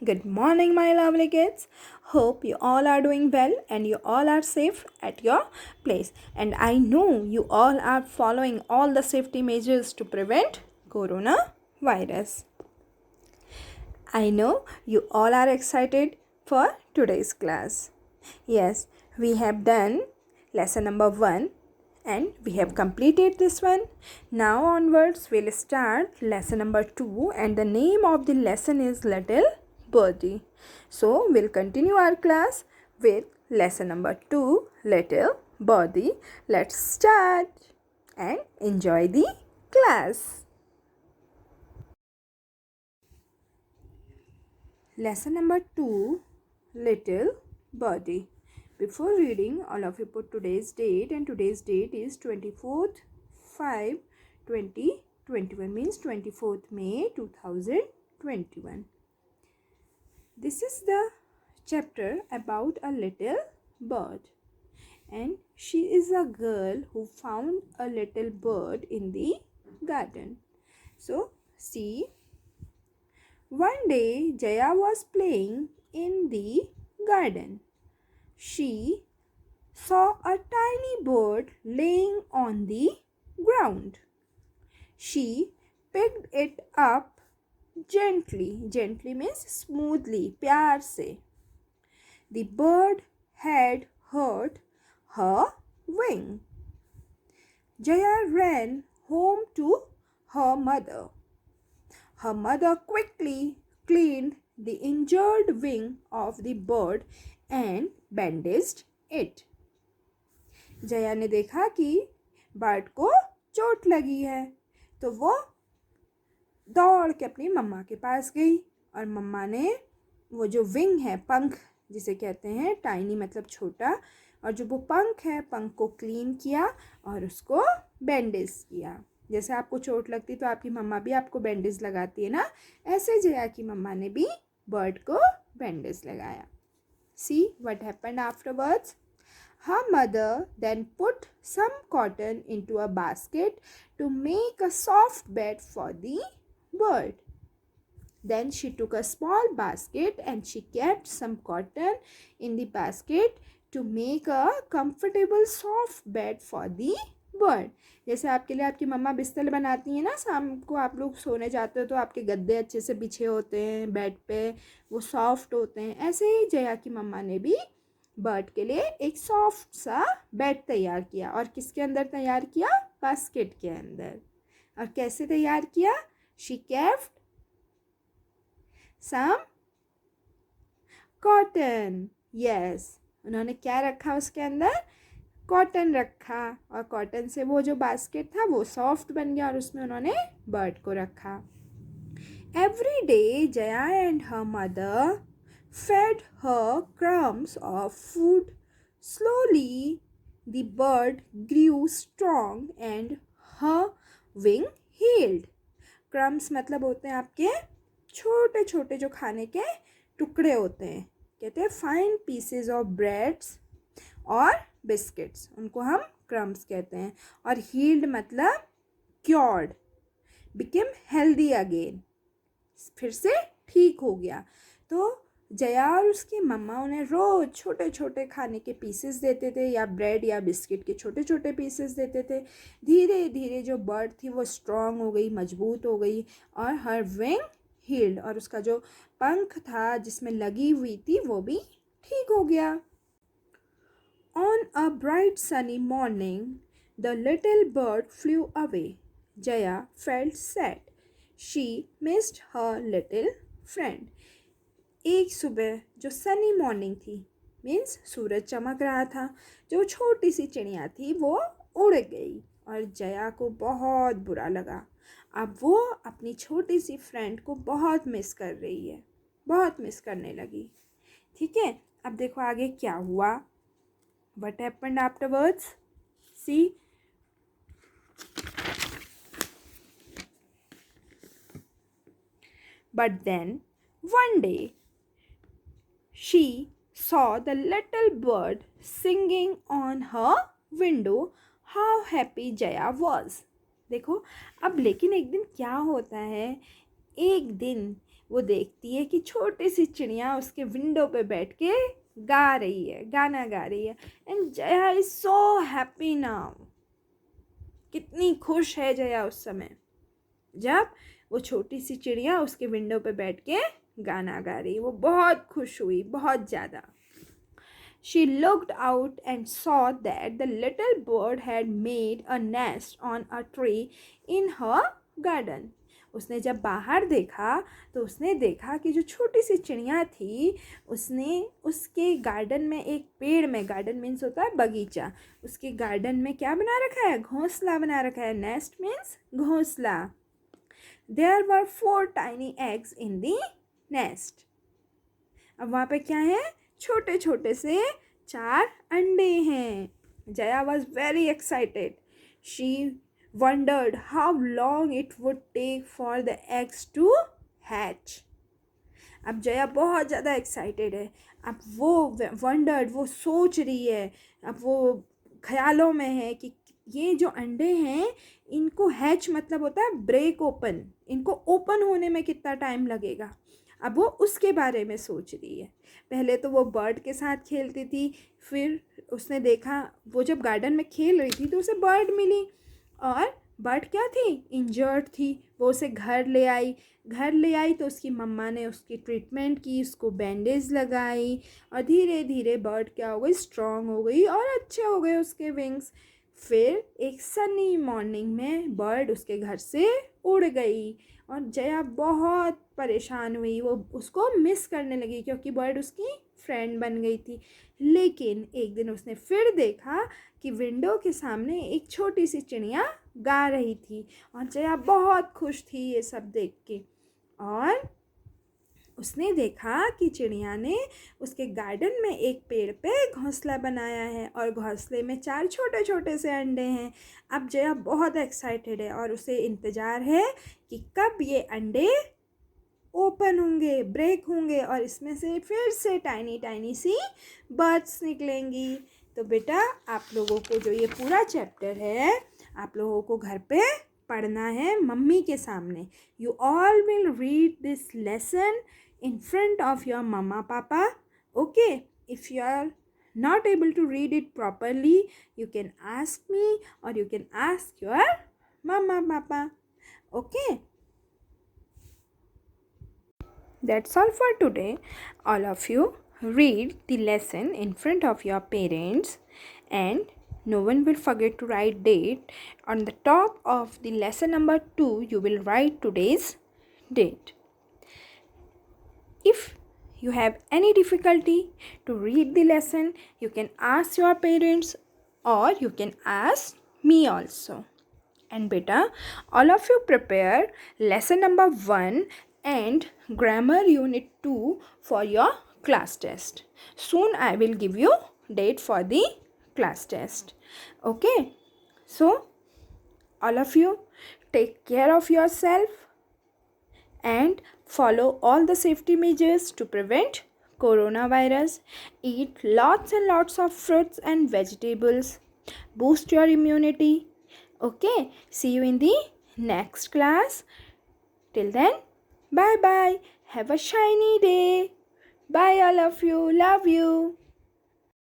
Good morning, my lovely kids. Hope you all are doing well and you all are safe at your place. And I know you all are following all the safety measures to prevent coronavirus. I know you all are excited for today's class. Yes, we have done lesson number 1 and we have completed this one. Now onwards we'll start lesson number 2 and the name of the lesson is Little Birdie. So we'll continue our class with lesson number 2, Little Birdie. Let's start and enjoy the class. Lesson number 2, Little Birdie. Before reading, all of you put today's date, and today's date is 24th 5 2021, means 24th May 2021. This is the chapter about a little bird, and she is a girl who found a little bird in the garden. So see, one day Jaya was playing in the garden. She saw a tiny bird laying on the ground. She picked it up gently. Gently means smoothly, प्यार से. The bird had hurt her wing. Jaya ran home to her mother. Her mother quickly cleaned the injured wing of the bird and bandaged it. Jaya ने देखा कि bird को चोट लगी है, तो वो दौड़ के अपनी मम्मा के पास गई और मम्मा ने वो जो विंग है, पंख जिसे कहते हैं, टाइनी मतलब छोटा, और जो वो पंख है, पंख को क्लीन किया और उसको बैंडेज किया. जैसे आपको चोट लगती तो आपकी मम्मा भी आपको बैंडेज लगाती है ना, ऐसे जया की मम्मा ने भी बर्ड को बैंडेज लगाया. See what happened afterwards? Her mother then put some cotton into a basket to make a soft bed for the bird. Then she took a small basket and she kept some cotton in the basket to make a comfortable soft bed for the bird. जैसे आपके लिए आपकी मम्मा बिस्तर बनाती हैं ना, शाम को आप लोग सोने जाते हो तो आपके गद्दे अच्छे से बिछे होते हैं बेड पे, वो सॉफ्ट होते हैं. ऐसे ही जया की मम्मा ने भी बर्ड के लिए एक सॉफ्ट सा बेड तैयार किया. और किसके अंदर तैयार किया? बास्केट के अंदर. और कैसे तैयार किया? She kept some cotton. Yes, उन्होंने क्या रखा उसके अंदर? कॉटन रखा. और कॉटन से वो जो बास्केट था वो सॉफ्ट बन गया और उसमें उन्होंने बर्ड को रखा. Every day Jaya and her mother fed her crumbs of food. Slowly, the bird grew strong and her wing healed. Crumbs मतलब होते हैं आपके छोटे छोटे जो खाने के टुकड़े होते हैं, कहते हैं फाइन पीसेस ऑफ ब्रेड्स और बिस्किट्स, उनको हम क्रम्स कहते हैं. और हील्ड मतलब क्योर्ड, बिकेम हेल्दी अगेन, फिर से ठीक हो गया. तो जया और उसकी मम्मा उन्हें रोज़ छोटे छोटे खाने के पीसेस देते थे, या ब्रेड या बिस्किट के छोटे छोटे पीसेस देते थे. धीरे धीरे जो बर्ड थी वो स्ट्रांग हो गई, मजबूत हो गई, और हर विंग हील्ड, और उसका जो पंख था जिसमें लगी हुई थी वो भी ठीक हो गया. On a bright sunny morning the little bird flu away. Jaya felt sad. She missed her little friend. एक सुबह जो सनी मॉर्निंग थी, मीन्स सूरज चमक रहा था, जो छोटी सी चिड़िया थी वो उड़ गई और जया को बहुत बुरा लगा. अब वो अपनी छोटी सी फ्रेंड को बहुत मिस कर रही है, बहुत मिस करने लगी. ठीक है, अब देखो आगे क्या हुआ. What happened afterwards? See, but then one day she saw the little bird singing on her window. How happy Jaya was. देखो अब, लेकिन एक दिन क्या होता है, एक दिन वो देखती है कि छोटी सी चिड़िया उसके विंडो पे बैठ के गा रही है, गाना गा रही है। And Jaya is so happy now. कितनी खुश है जया उस समय जब वो छोटी सी चिड़िया उसके विंडो पे बैठ के गाना गा रही। वो बहुत खुश हुई, बहुत ज़्यादा। She looked out and saw that the little bird had made a nest on a tree in her garden. उसने जब बाहर देखा तो उसने देखा कि जो छोटी सी चिड़िया थी उसने उसके गार्डन में, एक पेड़ में, गार्डन मीन्स होता है बगीचा, उसके गार्डन में क्या बना रखा है? घोंसला बना रखा है। नेस्ट मीन्स घोंसला। There were 4 tiny eggs in the nest. अब वहाँ पे क्या है? छोटे छोटे से 4 अंडे हैं। Jaya was very excited. She wondered how long it would take for the eggs to hatch. अब जया बहुत ज़्यादा एक्साइटेड है। अब वो वंडर्ड, वो सोच रही है, अब वो ख्यालों में है कि ये जो अंडे हैं इनको हैच मतलब होता है ब्रेक ओपन, इनको ओपन होने में कितना टाइम लगेगा। अब वो उसके बारे में सोच रही है। पहले तो वो बर्ड के साथ खेलती थी, फिर उसने देखा, वो जब गार्डन में खेल रही थी तो उसे बर्ड मिली और बर्ड क्या थी? इंजर्ड थी। वो उसे घर ले आई तो उसकी मम्मा ने उसकी ट्रीटमेंट की, उसको बैंडेज लगाई और धीरे धीरे बर्ड क्या हो गई? स्ट्रॉन्ग हो गई और अच्छे हो गए उसके विंग्स। फिर एक सनी मॉर्निंग में बर्ड उसके घर से उड़ गई और जया बहुत परेशान हुई। वो उसको मिस करने लगी क्योंकि बर्ड उसकी फ्रेंड बन गई थी। लेकिन एक दिन उसने फिर देखा कि विंडो के सामने एक छोटी सी चिड़िया गा रही थी और जया बहुत खुश थी ये सब देख के। और उसने देखा कि चिड़िया ने उसके गार्डन में एक पेड़ पे घोंसला बनाया है और घोंसले में 4 छोटे छोटे से अंडे हैं। अब जया बहुत एक्साइटेड है और उसे इंतज़ार है कि कब ये अंडे ओपन होंगे, ब्रेक होंगे और इसमें से फिर से टाइनी टाइनी सी बर्ड्स निकलेंगी। तो बेटा आप लोगों को जो ये पूरा चैप्टर है आप लोगों को घर पे पढ़ना है मम्मी के सामने। You all will read this lesson in front of your mama papa. Okay, if you are not able to read it properly you can ask me or you can ask your mama papa. Okay, that's all for today. All of you read the lesson in front of your parents and no one will forget to write date. On the top of the lesson number 2 you will write today's date. If you have any difficulty to read the lesson, you can ask your parents or you can ask me also. And beta, all of you prepare lesson number 1 and grammar unit 2 for your class test. Soon I will give you date for the class test. Okay, so all of you take care of yourself and follow all the safety measures to prevent coronavirus. Eat lots and lots of fruits and vegetables. Boost your immunity. Okay, see you in the next class. Till then, bye bye. Have a shiny day. Bye all of you. Love you.